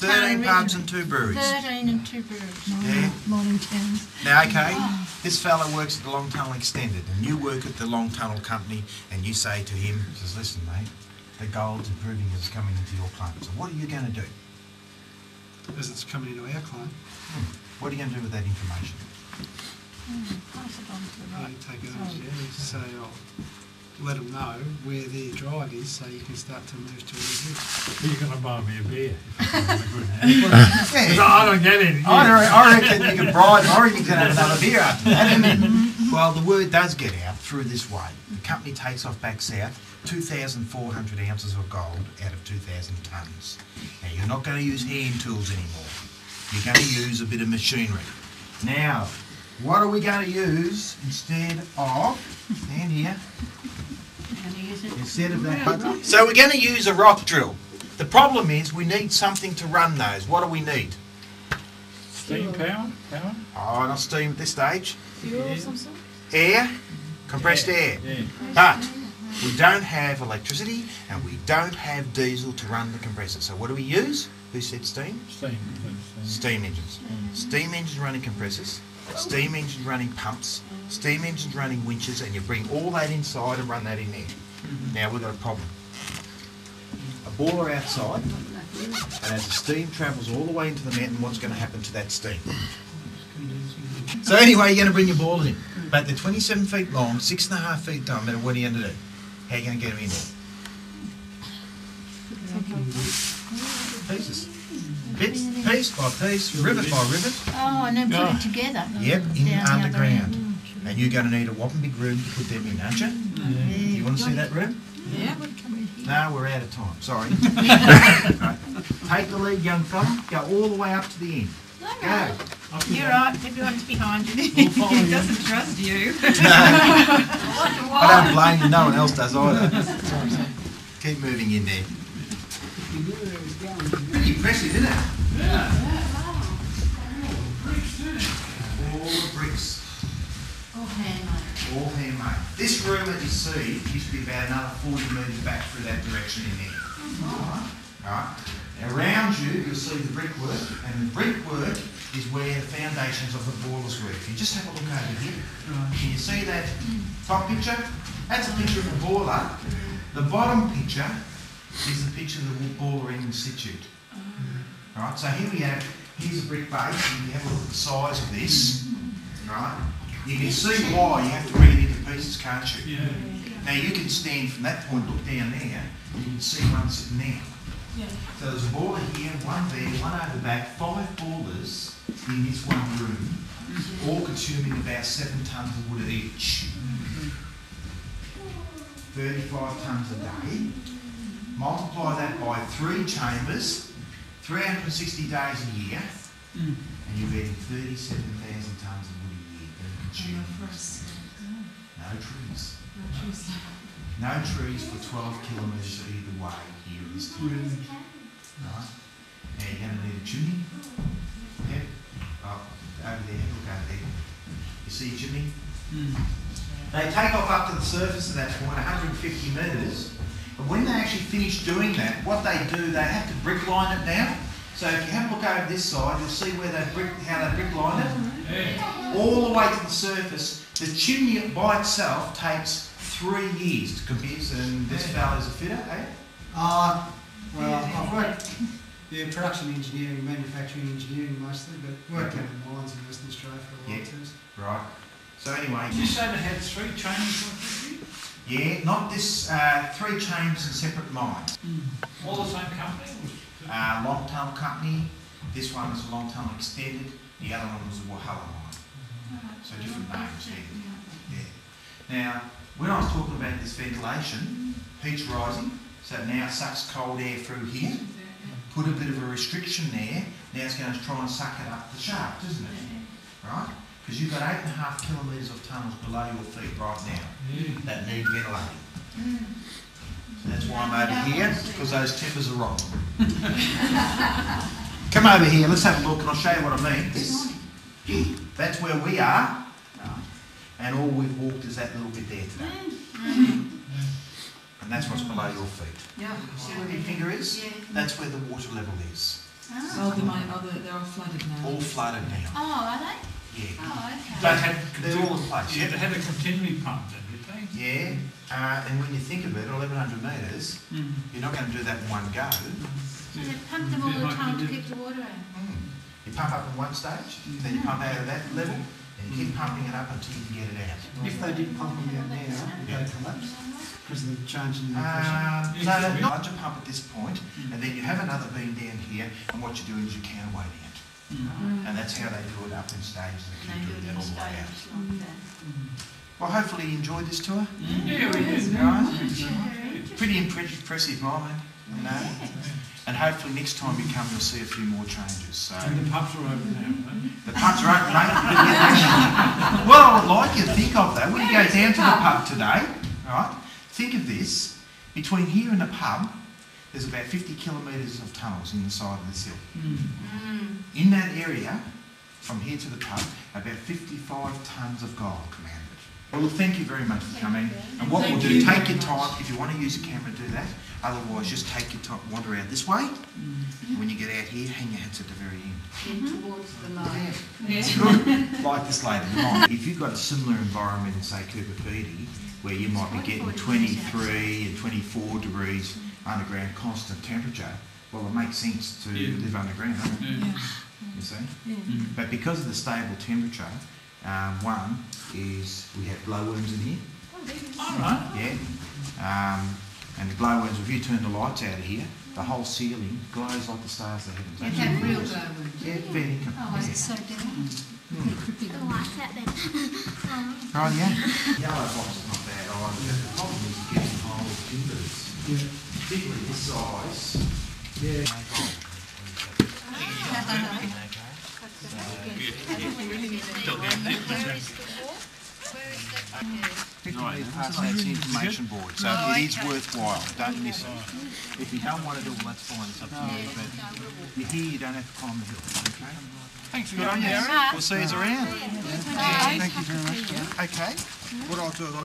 13 pubs and 2 breweries. 13 and 2 breweries. Yeah. Morning towns. Now, okay, this fella works at the Long Tunnel Extended, and you work at the Long Tunnel Company, and you say to him, says, listen, mate, the gold's improving as it's coming into your claim. So what are you going to do? As it's coming into our claim. What are you going to do with that information? Pass it on to the right. Take it over, yeah, say, let them know where their drive is so you can start to move towards it. You're going to buy me a beer if I'm in a good hand. Yeah. I don't get it. I reckon you can bribe, I reckon you can have another beer after that. Well, the word does get out through this way. The company takes off back south 2,400 ounces of gold out of 2,000 tonnes. Now, you're not going to use hand tools anymore. You're going to use a bit of machinery. Now, what are we going to use instead of, stand here, instead of that? So we're going to use a rock drill. The problem is we need something to run those. What do we need? Steam power? Oh, not steam at this stage. Fuel of some sort? Air, compressed air. Yeah. But we don't have electricity and we don't have diesel to run the compressor. So what do we use? Who said steam? Steam. Steam engines. Steam engines running compressors, steam engines running pumps, steam engines running winches, and you bring all that inside and run that in there. Now we've got a problem. A boiler outside, and as the steam travels all the way into the mountain, what's going to happen to that steam? So anyway, you're going to bring your boilers in. But they're 27 feet long, 6.5 feet diameter. What are you going to do? How are you going to get them in there? Pieces. Bits, piece by piece, rivet by rivet. Oh, and then put it together. Yep, in Down the underground. other end. And you're going to need a whopping big room to put them in, aren't you? Yeah. You want to see that room? Yeah. No, we're out of time. Sorry. Right. Take the lead, young fella. Go all the way up to the end. Go. You're right, everyone's behind you. He doesn't trust you. I don't blame you. No one else does either. Keep moving in there. Pretty impressive, isn't it? Yeah. All the bricks. All handmade. All handmade. This room that you see used to be about another 40 metres back through that direction in there. Right. Around you, you'll see the brickwork, and the brickwork is where the foundations of the boilers were. If you just have a look over here, can you see that top picture? That's a picture of the boiler. The bottom picture is the picture of the boiler in situ. Right, so here we have, here's a brick base, and you have a look at the size of this. Right, you can see why you have to bring it into pieces, can't you? Yeah. Now you can stand from that point, look down there, and you can see one sitting there. Yeah. So there's a boiler here, one there, one over the back, 5 boilers in this one room, all consuming about 7 tonnes of wood each. 35 tonnes a day. Multiply that by 3 chambers, 360 days a year, and you're getting 37,000 tonnes of wood a year being consumed. No trees. No trees for 12 kilometres either way here in this town. Right? Now you're going to need a chimney. Yep. Oh, over there, look over there. You see a chimney? They take off up to the surface of that point, 150 metres. But when they actually finish doing that, what they do, they have to brick line it down. So if you have a look over this side, you'll see where they how they brick lined it. Yeah. All the way to the surface. The chimney by itself takes 3 years to compare, and this fella's a fitter, eh? Well, I've worked production engineering, manufacturing engineering mostly, but worked in mines in Western Australia for a while too. Right. So anyway, Did you say they had 3 chambers? yeah, not this, 3 chambers in separate mines. All the same company? Long Tunnel Company, this one is a Long Tunnel Extended, the other one was a Walhalla mine. So different names there. Yeah. Now, when I was talking about this ventilation, heat's rising, so it now sucks cold air through here. Put a bit of a restriction there, now it's going to try and suck it up the shaft, isn't it? Right? Because you've got 8.5 kilometres of tunnels below your feet right now that need ventilating. So that's why I'm over here, because those tippers are wrong. Come over here, let's have a look and I'll show you what I mean. That's where we are, and all we've walked is that little bit there today. And that's what's below your feet. Yeah. See where your finger is? Yeah. That's where the water level is. Oh, they're all flooded now. All flooded now. Oh, are they? Yeah. Oh, okay. They're all in place. Yeah, they had a continually pump then, did they? Yeah, and when you think of it, 1,100 metres, you're not going to do that in one go. So they pump them all the time to keep the water out? You pump up at one stage, then you pump out at that level, and you keep pumping it up until you can get it out. If they did pump them out now, would they collapse? Because of the change in the pressure? No, not larger pump at this point, and then you have another beam down here, and what you're doing is you're counterweighting it. And that's how they do it up in stages. They keep doing that all the way out. Well, hopefully you enjoyed this tour. Yeah, we did. Right? Pretty impressive moment, you know. And hopefully next time you come, you'll see a few more changes. So And the pubs are open now, right? the pubs are open, mate. What I would like you to think of though, when you go down to the pub today, right? Think of this: between here and the pub, there's about 50 kilometres of tunnels in the side of this hill. In that area, from here to the pub, about 55 tonnes of gold come out of it. Well, thank you very much for coming. And what we'll do, take your time. If you want to use a camera, do that. Otherwise, just take your time, wander out this way. When you get out here, hang your hats at the very end. In towards the light. Good. Like this lady. If you've got a similar environment in, say, Cooper Pedy, where you might be getting 23 and 24 degrees underground constant temperature, well, it makes sense to live underground, doesn't it? You see? But because of the stable temperature, one is we have glowworms in here. All right. Yeah. And the glowworms, if you turn the lights out of here, the whole ceiling glows like the stars of heaven. You have real glowworms. Yeah, very good. Oh, it's so down. Right, yeah. Yellow box is not bad either, but the problem is getting hold of timbers. Particularly this size. Yeah. Particularly past that information board, so it is worthwhile, don't miss it. If you don't want to do it, well, that's fine, it's up to you, but you're here, you don't have to climb the hill, okay? Thanks for Good on coming, you. Gary. We'll see you around. Thank you very much. Okay. What I'll do is